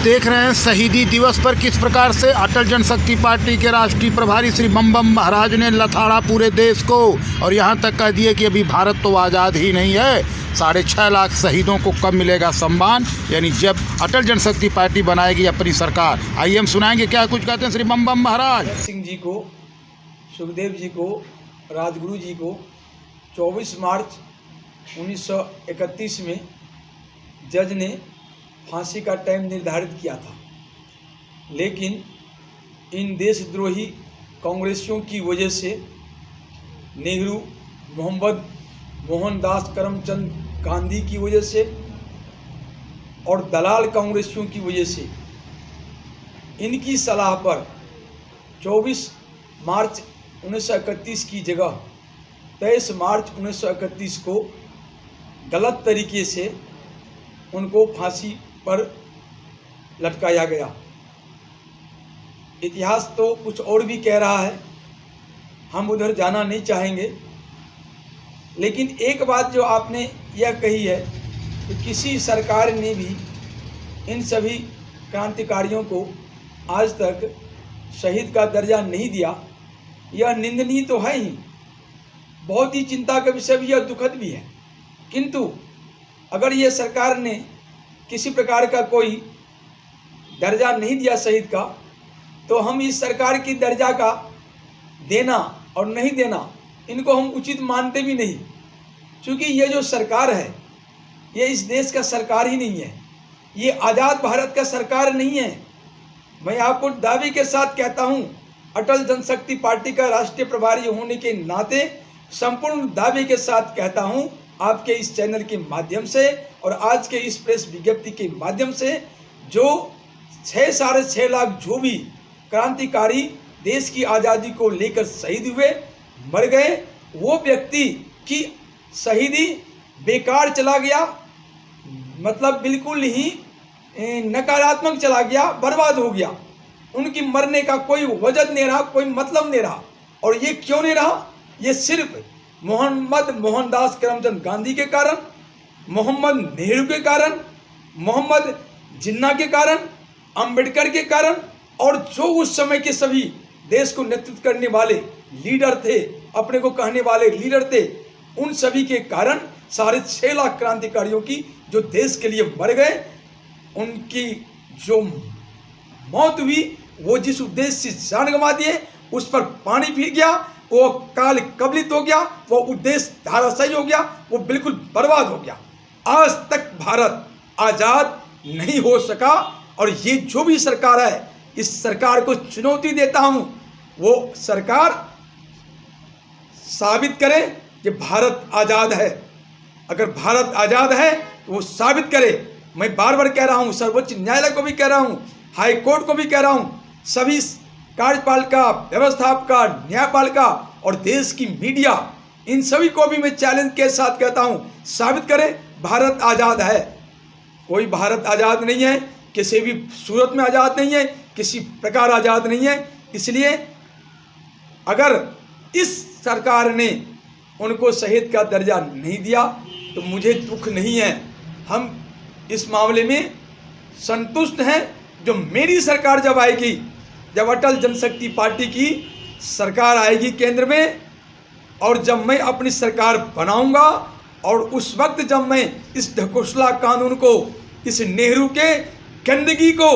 देख रहे हैं शहीदी दिवस पर किस प्रकार से अटल जनशक्ति पार्टी के राष्ट्रीय प्रभारी श्री बम बम महाराज ने लथाड़ा पूरे देश को, और यहाँ तक कह दिए कि अभी भारत तो आज़ाद ही नहीं है। 6.5 लाख शहीदों को कब मिलेगा सम्मान, यानी जब अटल जनशक्ति पार्टी बनाएगी अपनी सरकार। आइए हम सुनाएंगे क्या कुछ कहते हैं श्री बम बम महाराज। सिंह जी को, सुखदेव जी को, राजगुरु जी को 24 मार्च 1931 में जज ने फांसी का टाइम निर्धारित किया था, लेकिन इन देशद्रोही कांग्रेसियों की वजह से, नेहरू, मोहनदास करमचंद गांधी की वजह से और दलाल कांग्रेसियों की वजह से, इनकी सलाह पर 24 मार्च 1931 की जगह 23 मार्च 1931 को गलत तरीके से उनको फांसी पर लटकाया गया। इतिहास तो कुछ और भी कह रहा है, हम उधर जाना नहीं चाहेंगे, लेकिन एक बात जो आपने यह कही है कि किसी सरकार ने भी इन सभी क्रांतिकारियों को आज तक शहीद का दर्जा नहीं दिया, यह निंदनीय तो है ही, बहुत ही चिंता का विषय भी, यह दुखद भी है। किंतु अगर ये सरकार ने किसी प्रकार का कोई दर्जा नहीं दिया शहीद का, तो हम इस सरकार की दर्जा का देना और नहीं देना, इनको हम उचित मानते भी नहीं, क्योंकि ये जो सरकार है ये इस देश का सरकार ही नहीं है, ये आज़ाद भारत का सरकार नहीं है। मैं आपको दावे के साथ कहता हूँ, अटल जनशक्ति पार्टी का राष्ट्रीय प्रभारी होने के नाते संपूर्ण दावे के साथ कहता हूँ, आपके इस चैनल के माध्यम से और आज के इस प्रेस विज्ञप्ति के माध्यम से, जो 6.5 लाख जो भी क्रांतिकारी देश की आज़ादी को लेकर शहीद हुए, मर गए, वो व्यक्ति की शहीदी बेकार चला गया, मतलब बिल्कुल ही नकारात्मक चला गया, बर्बाद हो गया। उनकी मरने का कोई वजह नहीं रहा, कोई मतलब नहीं रहा। और ये क्यों नहीं रहा? ये सिर्फ मोहनदास करमचंद गांधी के कारण, मोहम्मद नेहरू के कारण, मोहम्मद जिन्ना के कारण, अंबेडकर के कारण, और जो उस समय के सभी देश को नेतृत्व करने वाले लीडर थे, अपने को कहने वाले लीडर थे, उन सभी के कारण 6.5 लाख क्रांतिकारियों की जो देश के लिए मर गए, उनकी जो मौत हुई, वो जिस उद्देश्य से जान गंवा दिए, उस पर पानी फिर गया, वो काल कबलित हो गया, वो उद्देश्य धाराशायी हो गया, वो बिल्कुल बर्बाद हो गया। आज तक भारत आज़ाद नहीं हो सका, और ये जो भी सरकार है, इस सरकार को चुनौती देता हूँ, वो सरकार साबित करे कि भारत आज़ाद है। अगर भारत आज़ाद है तो वो साबित करे। मैं बार बार कह रहा हूँ, सर्वोच्च न्यायालय को भी कह रहा हूँ, हाई कोर्ट को भी कह रहा हूँ, सभी कार्यपालिका, व्यवस्थापिका, न्यायपालिका और देश की मीडिया, इन सभी को भी मैं चैलेंज के साथ कहता हूँ, साबित करें भारत आज़ाद है। कोई भारत आज़ाद नहीं है, किसी भी सूरत में आज़ाद नहीं है, किसी प्रकार आज़ाद नहीं है। इसलिए अगर इस सरकार ने उनको शहीद का दर्जा नहीं दिया तो मुझे दुख नहीं है, हम इस मामले में संतुष्ट हैं। जो मेरी सरकार जब आएगी, जब अटल जनशक्ति पार्टी की सरकार आएगी केंद्र में, और जब मैं अपनी सरकार बनाऊंगा, और उस वक्त जब मैं इस ढकोसला कानून को, इस नेहरू के गंदगी को,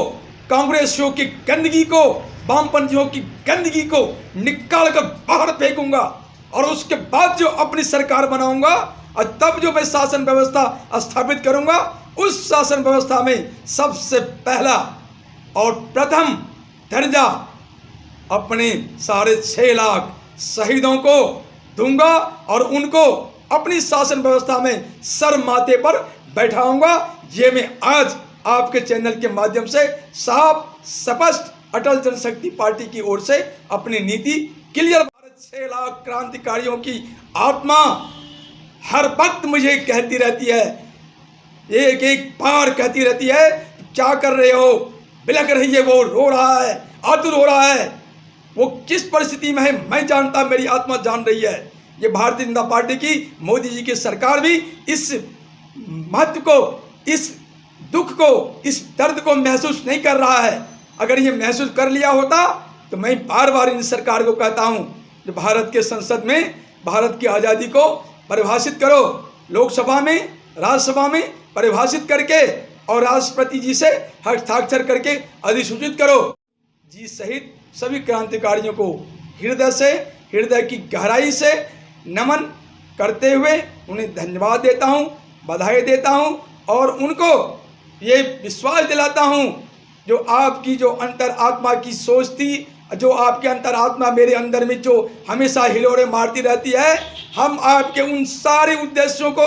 कांग्रेसियों की गंदगी को, वामपंथियों की गंदगी को निकाल कर बाहर फेंकूंगा, और उसके बाद जो अपनी सरकार बनाऊंगा, और तब जो मैं शासन व्यवस्था स्थापित करूंगा, उस शासन व्यवस्था में सबसे पहला और प्रथम दर्जा अपने 6.5 लाख शहीदों को दूंगा, और उनको अपनी शासन व्यवस्था में सर माथे पर बैठाऊंगा। ये मैं आज आपके चैनल के माध्यम से साफ स्पष्ट अटल जनशक्ति पार्टी की ओर से अपनी नीति क्लियर। भारत 6 लाख क्रांतिकारियों की आत्मा हर वक्त मुझे कहती रहती है, एक एक बार कहती रहती है, क्या कर रहे हो, बिलख रही है, वो रो रहा है, आतुर हो रहा है। वो किस परिस्थिति में है मैं जानता, मेरी आत्मा जान रही है। ये भारतीय जनता पार्टी की, मोदी जी की सरकार भी इस महत्व को, इस दुख को, इस दर्द को महसूस नहीं कर रहा है। अगर ये महसूस कर लिया होता तो मैं बार बार इन सरकार को कहता हूँ कि भारत के संसद में भारत की आज़ादी को परिभाषित करो, लोकसभा में, राज्यसभा में परिभाषित करके और राष्ट्रपति जी से हस्ताक्षर करके अधिसूचित करो। जी सहित सभी क्रांतिकारियों को हृदय की गहराई से नमन करते हुए उन्हें धन्यवाद देता हूँ, बधाई देता हूँ और उनको ये विश्वास दिलाता हूँ जो आपकी जो अंतरात्मा की सोच थी, जो आपके अंतरात्मा मेरे अंदर में जो हमेशा हिलोरे मारती रहती है, हम आपके उन सारे उद्देश्यों को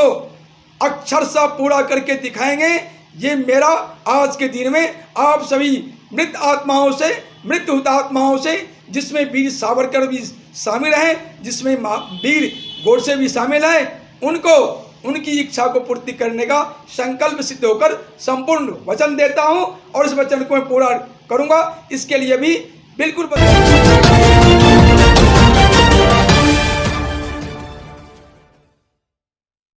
अक्षरशः पूरा करके दिखाएंगे। ये मेरा आज के दिन में आप सभी मृत आत्माओं से, मृत हुतात्माओं से, जिसमें वीर सावरकर भी शामिल हैं, जिसमें वीर गोडसे भी शामिल हैं, उनको उनकी इच्छा को पूर्ति करने का संकल्प सिद्ध होकर संपूर्ण वचन देता हूं और इस वचन को मैं पूरा करूंगा। इसके लिए भी बिल्कुल